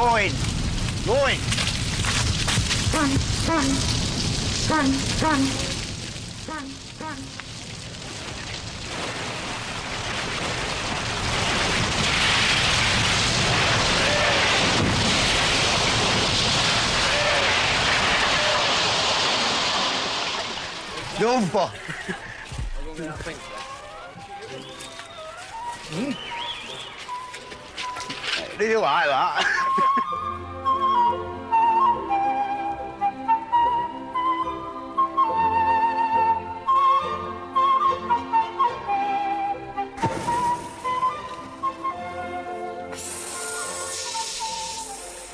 Going. Going. Run, run, run, run, run, run. Jumper. Do you like that?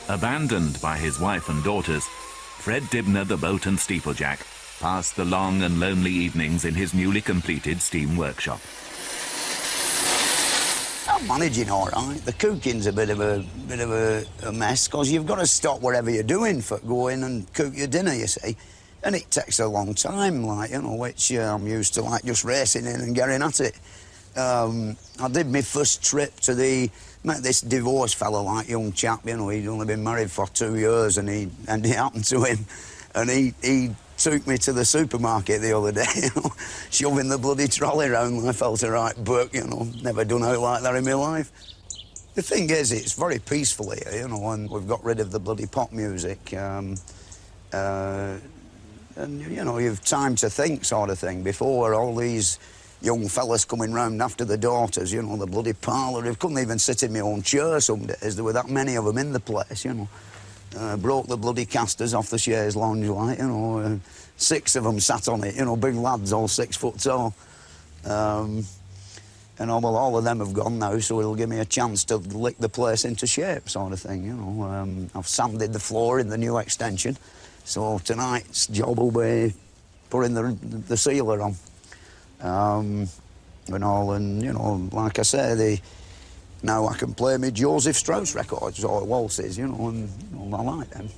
Abandoned by his wife and daughters, Fred Dibnah, the boat and steeplejack, passed the long and lonely evenings in his newly completed steam workshop. I'm managing all right. The cooking's a bit of a mess, because you've got to stop whatever you're doing for go in and cook your dinner, you see. And it takes a long time, like, you know, which I'm used to, like, just racing in and getting at it. I did my first trip to met this divorced fella, like, young chap, you know, he'd only been married for 2 years, and it happened to him. And he took me to the supermarket the other day, you know, shoving the bloody trolley round. I felt a right buck, you know, never done out like that in my life. The thing is, it's very peaceful here, you know, and we've got rid of the bloody pop music. And, you know, you've time to think, sort of thing. Before, all these young fellas coming round after the daughters, you know, the bloody parlour. I couldn't even sit in my own chair some days. There were that many of them in the place, you know. Broke the bloody casters off the chaise lounge, like, you know. 6 of them sat on it, you know, big lads, all 6 foot tall. And all of them have gone now, so it'll give me a chance to lick the place into shape, sort of thing, you know. I've sanded the floor in the new extension, so tonight's job will be putting the sealer on. And you know, like I say, now I can play me Joseph Strauss records or waltzes, you know, and you know, I like them.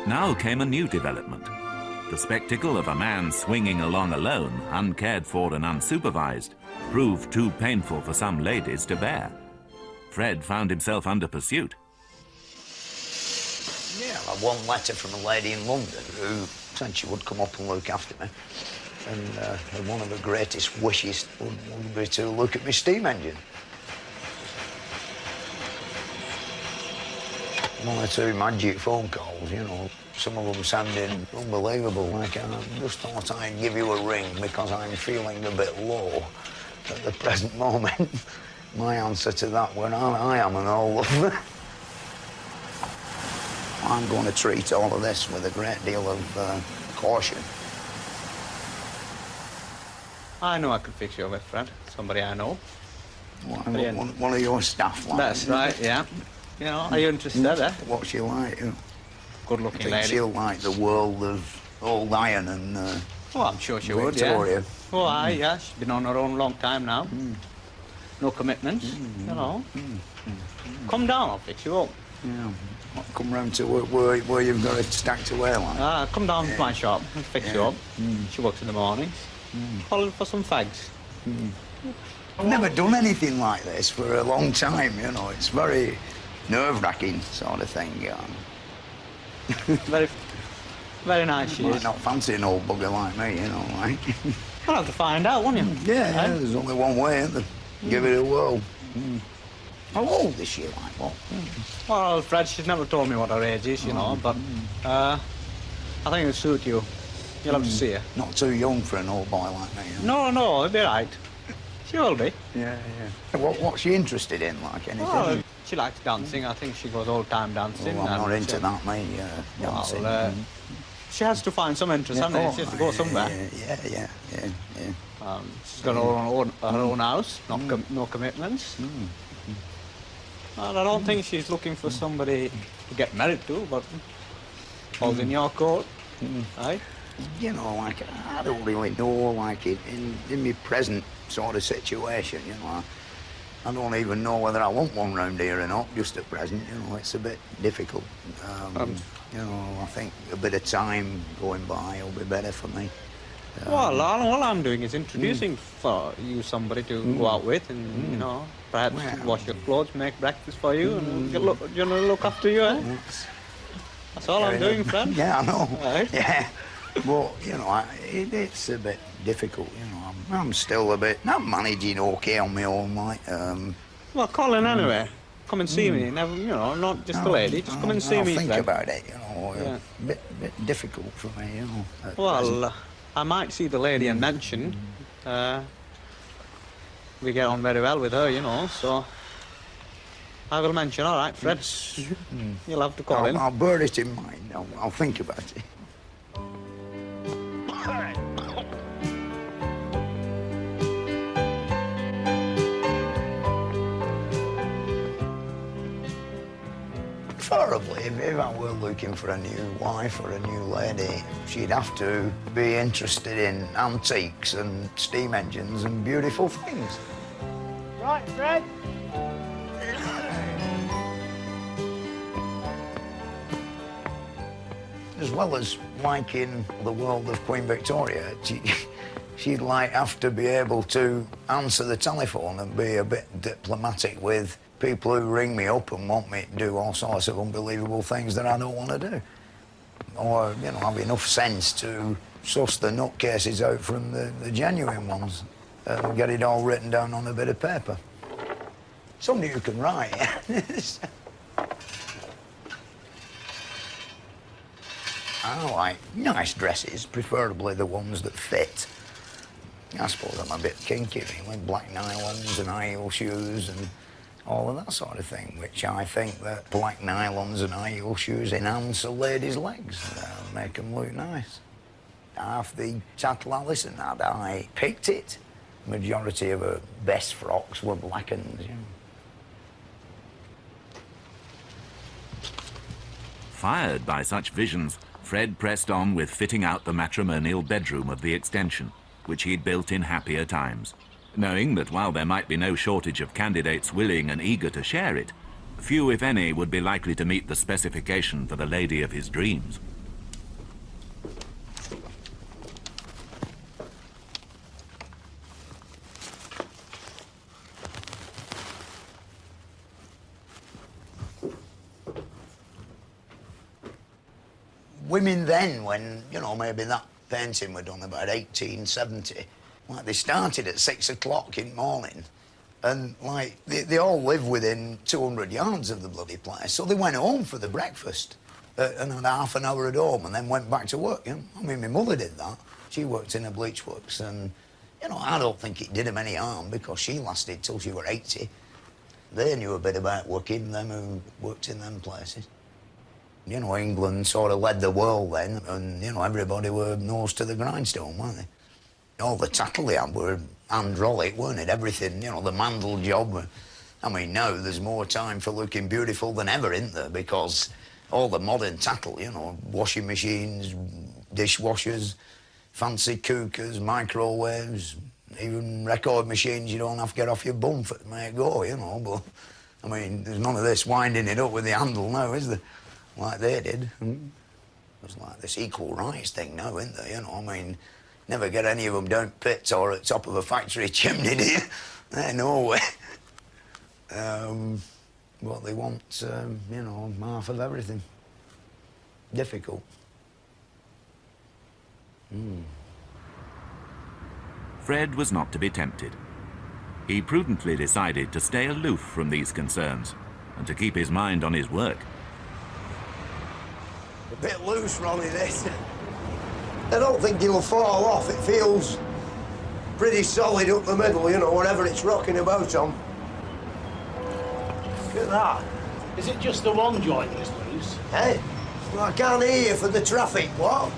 Now came a new development. The spectacle of a man swinging along alone, uncared for and unsupervised, proved too painful for some ladies to bear. Fred found himself under pursuit. Yeah, I had one letter from a lady in London who said she would come up and look after me. And one of her greatest wishes would be to look at my steam engine. 1 or 2 magic phone calls, you know. Some of them sounding unbelievable, like, I just thought I'd give you a ring because I'm feeling a bit low at the present moment. My answer to that was, I am an old lover. I'm going to treat all of this with a great deal of caution. I know I could fix you with, Fred. Somebody I know. One of your staff, like. That's right, yeah. You know, are you interested, eh? What's she like? Good-looking I lady. think she'll like the world of old iron and Oh, I'm sure she would, yeah. Victoria. Oh, aye, yeah. She's been on her own a long time now. No commitments, you know. Come down, I'll fix you up. Yeah. Come round to where you've got it stacked away, like. Come down to my shop, I'll fix you up. She works in the mornings. Calling for some fags. I've never done anything like this for a long time, you know. It's very nerve-wracking sort of thing. Very, very nice she Might is. not fancy an old bugger like me, you know, like. I'll have to find out, won't you? Yeah, there's only one way, isn't there? Give it a whirl. How old is she, like, what? Well, Fred, she's never told me what her age is, you know, but I think it'll suit you. You'll have to see her. Not too young for an old boy like me, you know? No, it'll be right. She will be. Yeah. What's she interested in, like, anything? Well, she likes dancing. I think she goes old-time dancing. I'm not into that, mate, dancing. Well, she has to find some interest, hasn't she? She has to go somewhere. Yeah. She's got her own house, no commitments. And I don't think she's looking for somebody to get married to, but all's in your court, right? You know, like, I don't really know, like, in my present sort of situation, you know, I don't even know whether I want one round here or not, just at present, you know, it's a bit difficult. You know, I think a bit of time going by will be better for me. Well, all I'm doing is introducing for you somebody to go out with and, you know, perhaps wash your clothes, make breakfast for you, and look after you, eh? That's all I'm doing, friend. Yeah, I know. Right. Yeah. But, you know, it's a bit difficult, you know. I'm still a bit... I'm managing OK on my own, like... Well, call in anyway. Come and see me. Never, you know, not just a lady. Just come and see I'll me, think Fred. about it, you know. Yeah. Bit difficult for me, you know. Well, I might see the lady and mention. We get on very well with her, you know, so... I will mention, all right, Fred. You'll have to call in. I'll bear it in mind. I'll think about it. Preferably, if I were looking for a new wife or a new lady, she'd have to be interested in antiques and steam engines and beautiful things. Right, Fred? As well as liking the world of Queen Victoria, she'd like have to be able to answer the telephone and be a bit diplomatic with people who ring me up and want me to do all sorts of unbelievable things that I don't want to do. Or, you know, have enough sense to suss the nutcases out from the genuine ones and get it all written down on a bit of paper. Somebody who can write. I like nice dresses, preferably the ones that fit. I suppose I'm a bit kinky, really. Black nylons and high heel shoes and all of that sort of thing, which I think that black nylons and high heel shoes enhance a lady's legs, make them look nice. Half the tattle Alison had, I picked it. Majority of her best frocks were black ones, you know. Fired by such visions, Fred pressed on with fitting out the matrimonial bedroom of the extension, which he'd built in happier times, knowing that while there might be no shortage of candidates willing and eager to share it, few, if any, would be likely to meet the specification for the lady of his dreams. Women then, when, you know, maybe that painting were done about 1870, like, they started at 6 o'clock in the morning, and, like, they all live within 200 yards of the bloody place, so they went home for the breakfast and had half an hour at home and then went back to work, you know. I mean, my mother did that. She worked in a bleach works, and, you know, I don't think it did them any harm because she lasted till she were 80. They knew a bit about working, them who worked in them places. You know, England sort of led the world then, and, you know, everybody were nose to the grindstone, weren't they? All the tattle they had were hydraulic, weren't it? Everything, you know, the mandel job. I mean, now there's more time for looking beautiful than ever, isn't there? Because all the modern tattle, you know, washing machines, dishwashers, fancy cookers, microwaves, even record machines you don't have to get off your bum for to make go, you know, but, I mean, there's none of this winding it up with the handle now, is there? Like they did. It's like this equal rights thing now, isn't there? You know, I mean, never get any of them down pits or at top of a factory chimney, do you? No way. But they want, you know, half of everything. Difficult. Fred was not to be tempted. He prudently decided to stay aloof from these concerns and to keep his mind on his work. A bit loose, Ronnie, this. I don't think it'll fall off. It feels pretty solid up the middle, you know, whatever it's rocking about on. Look at that. Is it just the one joint that's loose? Hey, Well, I can't hear you for the traffic, what?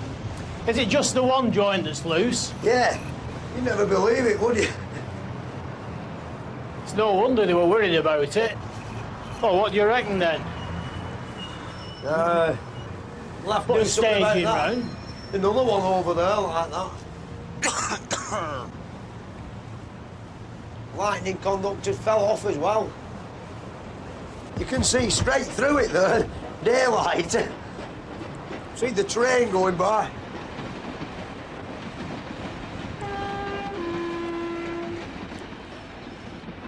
Is it just the one joint that's loose? Yeah. You'd never believe it, would you? It's no wonder they were worried about it. Oh, what do you reckon then? We'll have to Put do a something about staging that. round. Another one over there like that. Lightning conductor fell off as well. You can see straight through it there. Daylight. See the train going by.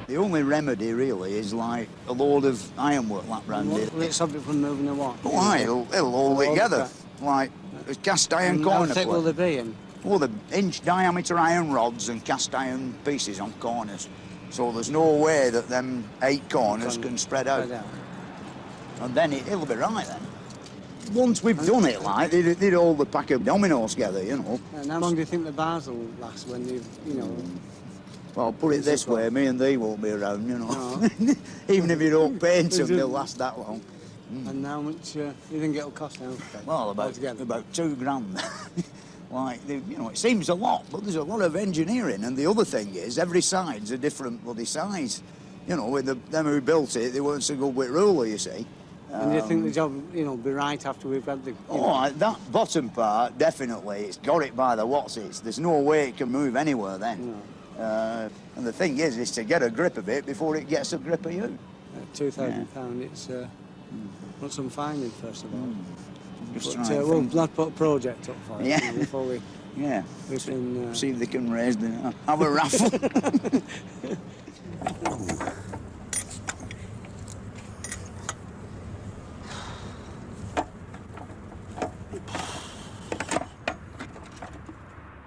The only remedy really is like a load of ironwork like round it. Will it stop it from moving or what? Oh, aye, it'll hold it together. Like a cast iron How corner thick will plate. they be? And Oh, the inch diameter iron rods and cast iron pieces on corners. So there's no way that them 8 corners can spread out. And then it'll be right then. Once we've done it, like, they'd hold the pack of dominoes together, you know. And how long do you think the bars will last when you've, you know... Well, put it this way, me and thee won't be around, you know. Even if you don't paint them, they'll last that long. And how much you think it'll cost now? Well, about £2,000. Like, you know, it seems a lot, but there's a lot of engineering. And the other thing is, every side's a different bloody size. You know, with them who built it, they weren't so good with ruler, you see. And do you think the job, you know, will be right after we've had the... That bottom part, definitely, it's got it by the what's-its. There's no way it can move anywhere then. No. And the thing is to get a grip of it before it gets a grip of you. £2,000, it's... want some finding, first of all. Just But try and we'll think. have to put a project up for it, Yeah. you know, before we Yeah. can... See if they can raise the... Have a raffle.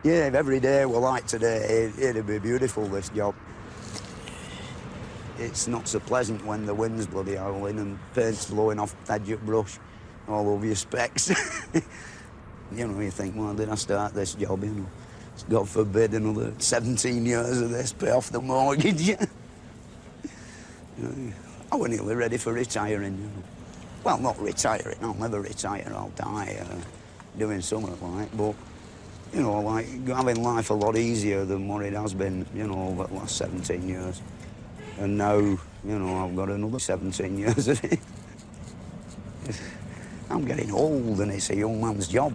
Yeah, if every day were like today, it'd be beautiful, this job. It's not so pleasant when the wind's bloody howling and paint's blowing off the edge of brush all over your specs. You know, you think, well, did I start this job, you know? God forbid another 17 years of this, pay off the mortgage. You know, I was nearly ready for retiring, you know. Well, not retiring, I'll never retire, I'll die doing something like, but you know, like having life a lot easier than what it has been, you know, over the last 17 years. And now, you know, I've got another 17 years of it. I'm getting old and it's a young man's job.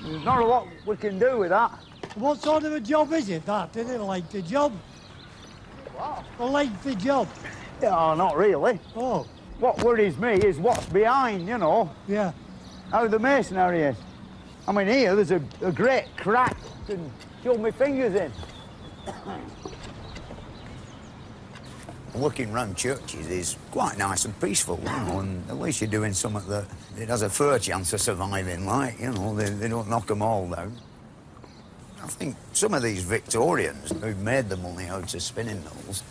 There's not a lot we can do with that. What sort of a job is it, that? Is it a lengthy job? What? A lengthy job? Yeah, not really. Oh, What worries me is what's behind, you know, yeah. how the masonry is. I mean, here, there's a great crack to shove my fingers in. Looking round churches is quite nice and peaceful, you know, and at least you're doing something that it has a fair chance of surviving, like, you know, they don't knock them all down. I think some of these Victorians who made the money out of spinning mills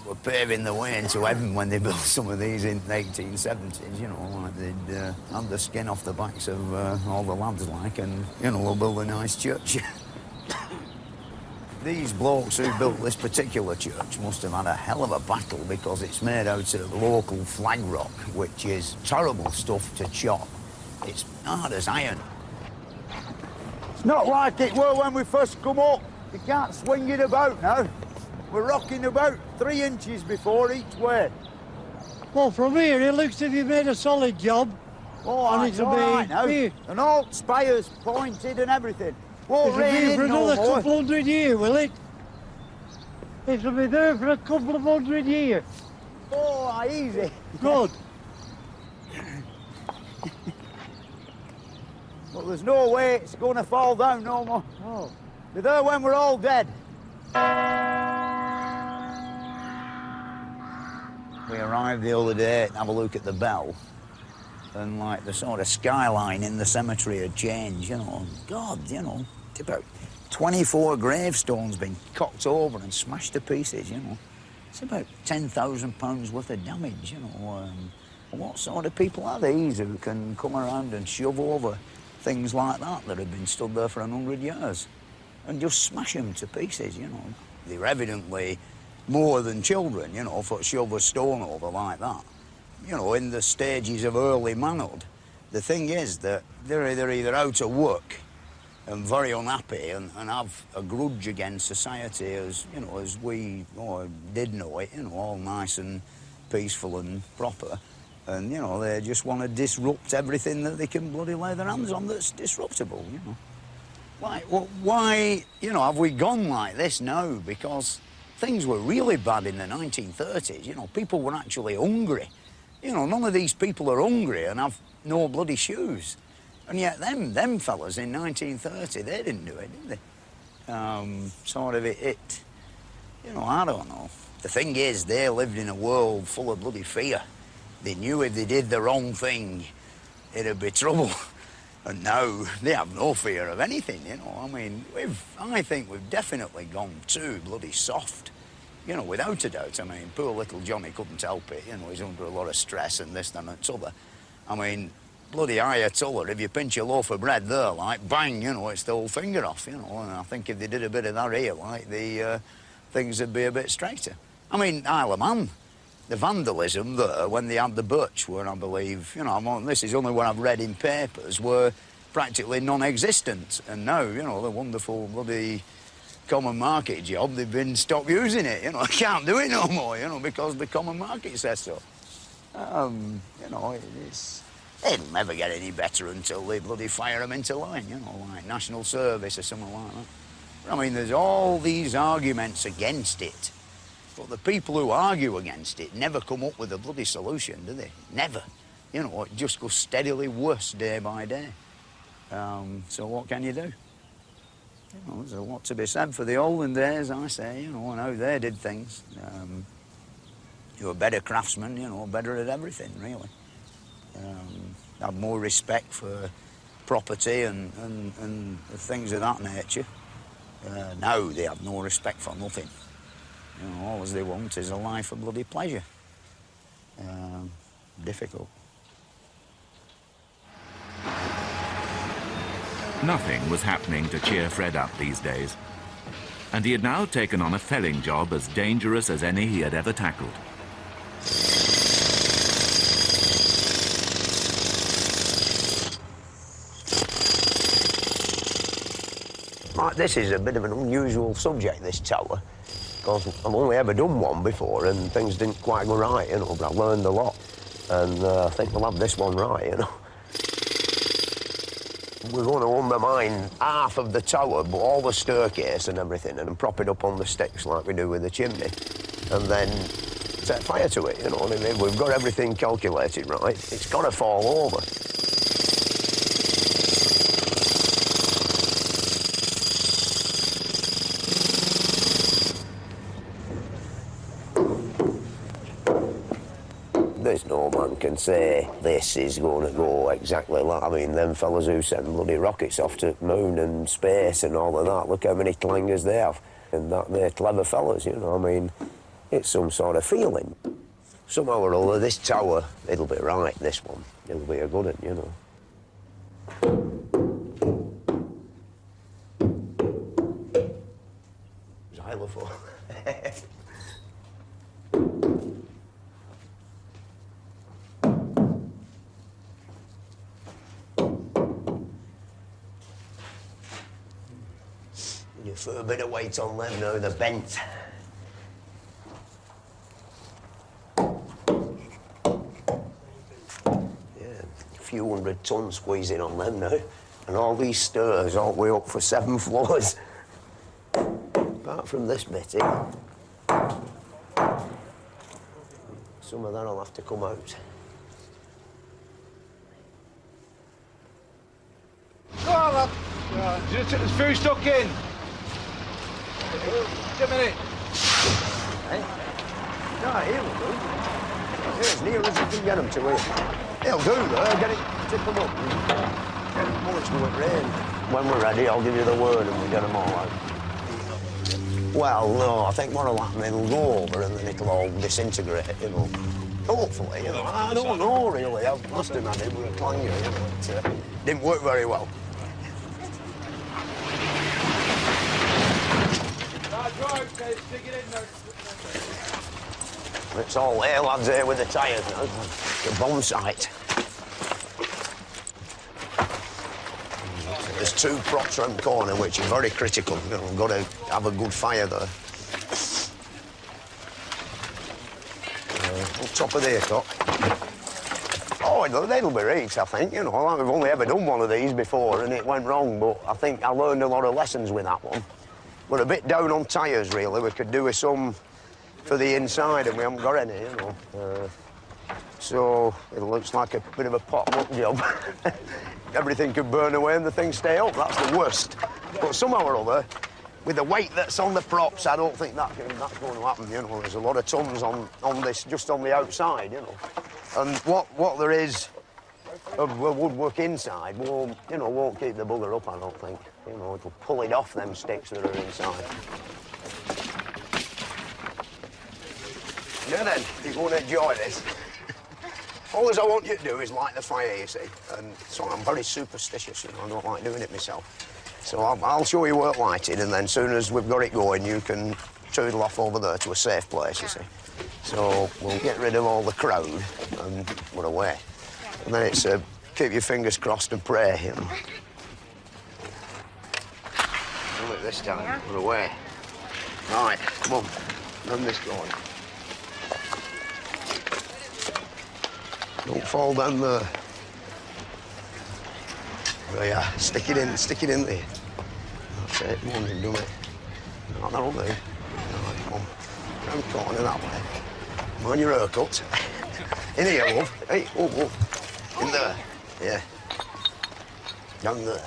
were paving the way into heaven when they built some of these in the 1870s, you know, like they'd had the skin off the backs of all the lads, like, and, you know, we'll build a nice church. These blokes who built this particular church must have had a hell of a battle because it's made out of local flag rock, which is terrible stuff to chop. It's hard as iron. It's not like it were when we first come up. You can't swing it about now. We're rocking about 3 inches before each way. Well, from here, it looks as if you made a solid job. Oh, And it's it'll all be right now. here. And all spires pointed and everything. Won't It'll rain be for in no another more. couple hundred years, will it? It'll be there for a couple of 100 years. Oh, easy. Good. But there's no way it's going to fall down no more. Oh. Be there when we're all dead. We arrived the other day to have a look at the bell, and like the sort of skyline in the cemetery had changed, you know. God, you know, it's about 24 gravestones been cocked over and smashed to pieces, you know. It's about £10,000 worth of damage, you know. What sort of people are these who can come around and shove over things like that that have been stood there for 100 years and just smash them to pieces, you know? They're evidently more than children, you know, for shove a stone over like that. you know, in the stages of early manhood, the thing is that they're either out of work and very unhappy and have a grudge against society as, you know, as we did know it, you know, all nice and peaceful and proper. And, you know, they just want to disrupt everything that they can bloody lay their hands on that's disruptable, you know. Why, you know, have we gone like this now? Because things were really bad in the 1930s, you know, people were actually hungry. You know, none of these people are hungry and have no bloody shoes. And yet them fellas in 1930, they didn't do it, did they? Sort of it, you know, I don't know. The thing is, they lived in a world full of bloody fear. They knew if they did the wrong thing, it'd be trouble. And now they have no fear of anything, you know. I mean, I think we've definitely gone too bloody soft, you know, without a doubt. I mean, poor little Johnny couldn't help it, you know, he's under a lot of stress and this, that and t'other. I mean, bloody Ayatollah, if you pinch a loaf of bread there, like, bang, you know, it's the whole finger off, you know. And I think if they did a bit of that here, like, things would be a bit straighter. I mean, Isle of Man, the vandalism there when they had the butch were, I believe, you know, this is only what I've read in papers, were practically non-existent. And now, you know, the wonderful bloody common market job, they've been stopped using it, you know. I can't do it no more, you know, because the common market says so. You know, it'll never get any better until they bloody fire them into line, you know, like national service or something like that. I mean, there's all these arguments against it. But the people who argue against it never come up with a bloody solution, do they? Never. You know, it just goes steadily worse day by day. So what can you do? You know, there's a lot to be said for the olden days, I say, you know, and how they did things. You were better craftsmen, you know, better at everything, really. Had more respect for property and things of that nature. Now they have no respect for nothing. You know, all they want is a life of bloody pleasure. Difficult. Nothing was happening to cheer Fred up these days, and he had now taken on a felling job as dangerous as any he had ever tackled. This is a bit of an unusual subject, this tower, because I've only ever done one before and things didn't quite go right, you know, but I learned a lot. And I think we'll have this one right, you know. We're going to undermine half of the tower, but all the staircase and everything, and prop it up on the sticks like we do with the chimney, and then set fire to it, you know what I mean? We've got everything calculated right. It's got to fall over. There's no man can say this is going to go exactly like... I mean, them fellas who send bloody rockets off to the moon and space and all of that, look how many clangers they have. And that they're clever fellas, you know, I mean, it's some sort of feeling. Somehow or other, this tower, it'll be right, this one. It'll be a good one, you know. Xylophone. You put a bit of weight on them now, they're bent. Yeah, a few 100 tons squeezing on them now. And all these stairs all the way up for 7 floors. Apart from this bit here. Some of that'll have to come out. Go on, lad. There's food stuck in. Give me it. Hey? No, he'll do. Here, as near as you can get them to it. He'll do, though. Get it, tip them up. Get it much more rain. When we're ready, I'll give you the word and we'll get them all out. Well, no, I think what'll happen, it'll go over and then it'll all disintegrate, you know. Hopefully, you know. I don't know, really. I must have had it with a clanger, you know. It didn't work very well. Right, stick it in there. It's all there, lads, here with the tyres now. The bomb site. There's 2 props around the corner, which are very critical. You know, we've got to have a good fire there. On top of the aircock. Oh, they'll be right, I think. You know, we've only ever done one of these before and it went wrong, but I think I learned a lot of lessons with that one. We're a bit down on tyres, really. We could do with some for the inside and we haven't got any, you know. So it looks like a bit of a potluck job. Everything could burn away and the thing stay up. That's the worst. But somehow or other, with the weight that's on the props, I don't think that's going to happen, you know. There's a lot of tons on this, just on the outside, you know. And what there is of woodwork inside won't keep the bugger up, I don't think. You know, it'll pull it off them sticks that are inside. Yeah then, you're going to enjoy this. All I want you to do is light the fire, you see. And so I'm very superstitious, you know, I don't like doing it myself. So I'll show you where it's lighted, and then as soon as we've got it going, you can toodle off over there to a safe place, you see. So we'll get rid of all the crowd, and we're away. And then it's keep your fingers crossed and pray, you know. Do it this time, we're away. Right, come on, run this going. Don't fall down there. There you are. Stick it in there. That's it, come on, you've done it. No, that'll do. Right, come on. Round the corner that way. Mind your haircut. In here, love. Hey, oh. In there. Yeah. Down there.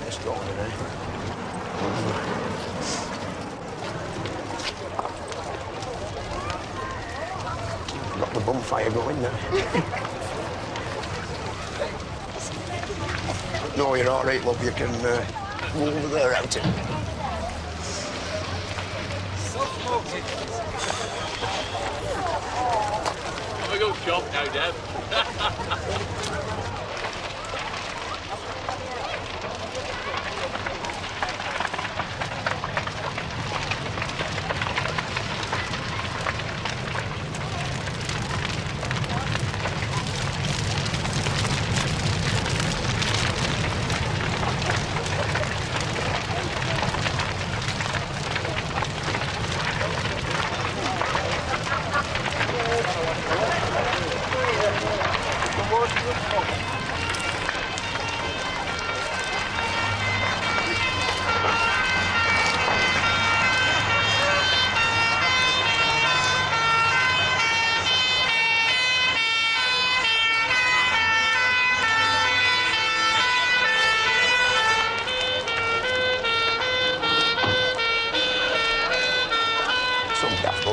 Let's go on in there. Got the bonfire going now. No, you're all right, love. You can go over there out it. Have a good job now, Deb.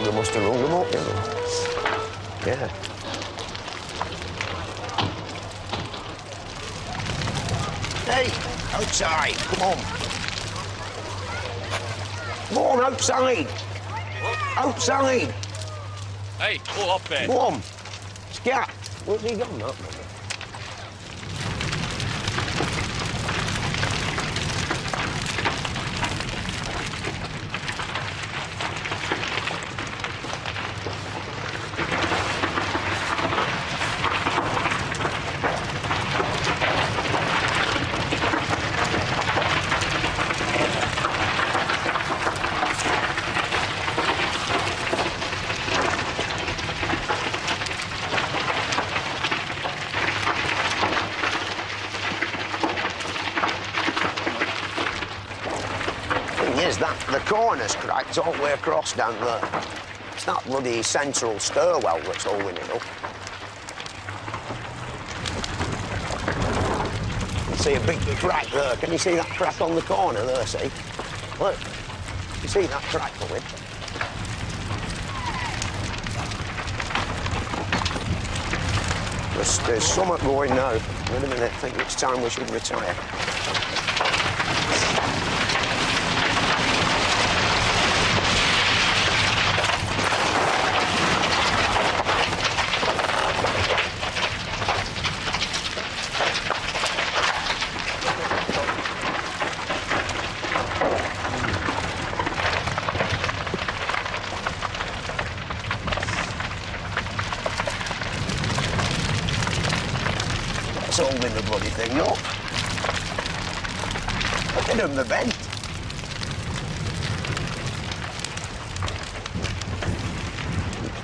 They must have rung them up, you know. Yeah. Hey, outside, come on. Come on, outside. Outside. Hey, pull up there. Come on. Scat. Where's he gone, that? The corner's cracked all the way across down there. It's that bloody central stairwell that's holding it up. You see a big crack there. Can you see that crack on the corner there, see? Look. You see that crack going? There's something going now. Wait a minute, I think it's time we should retire. handling the bloody thing, no? Look at them, they're bent.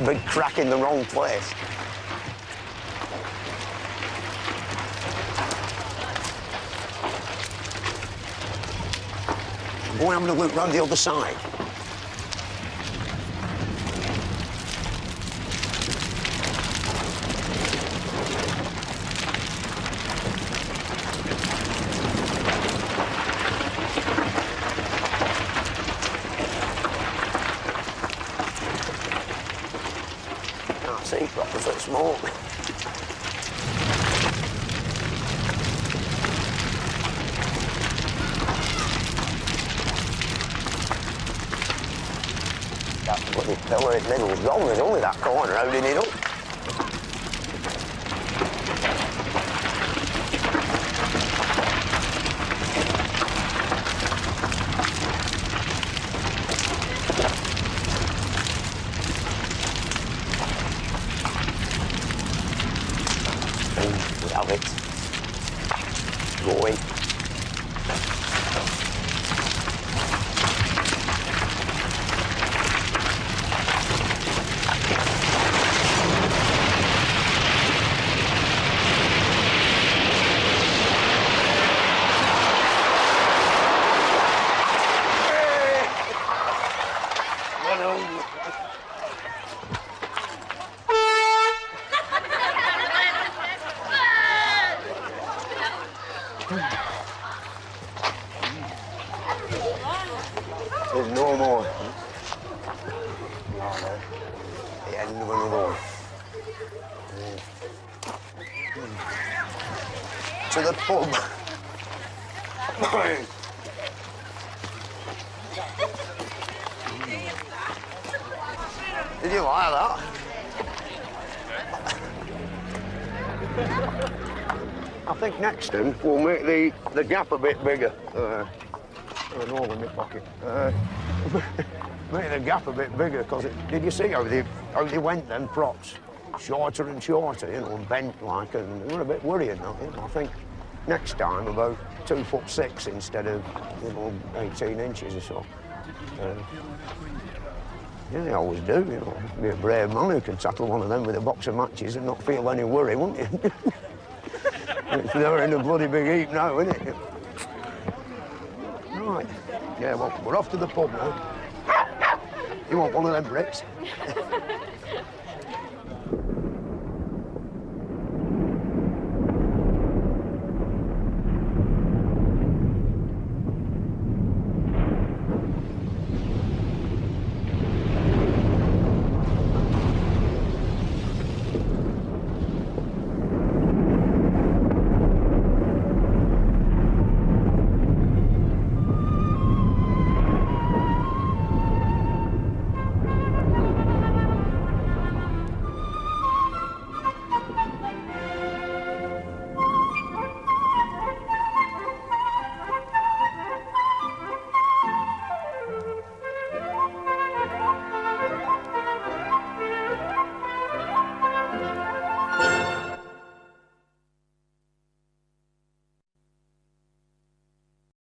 Big crack in the wrong place. Go and have a look round the other side. Can't see proper for smoke. That bloody pillar in the middle's gone. There's only that corner holding it up. We have it. Going. There's no more. Oh, there. The end of another one. To the pub. Did you like that? I think next time we'll make the gap a bit bigger. An hole in my pocket. Make the gap a bit bigger, because did you see how they went then, props? Shorter and shorter, you know, and bent like, and they were a bit worrying, that, you know. I think next time about 2'6" instead of, you know, 18 inches or so. Yeah, they always do, you know. Be a brave man who can tackle one of them with a box of matches and not feel any worry, wouldn't you? They're in a bloody big heap now, isn't it? Right. Yeah, well, we're off to the pub now. You want one of them bricks?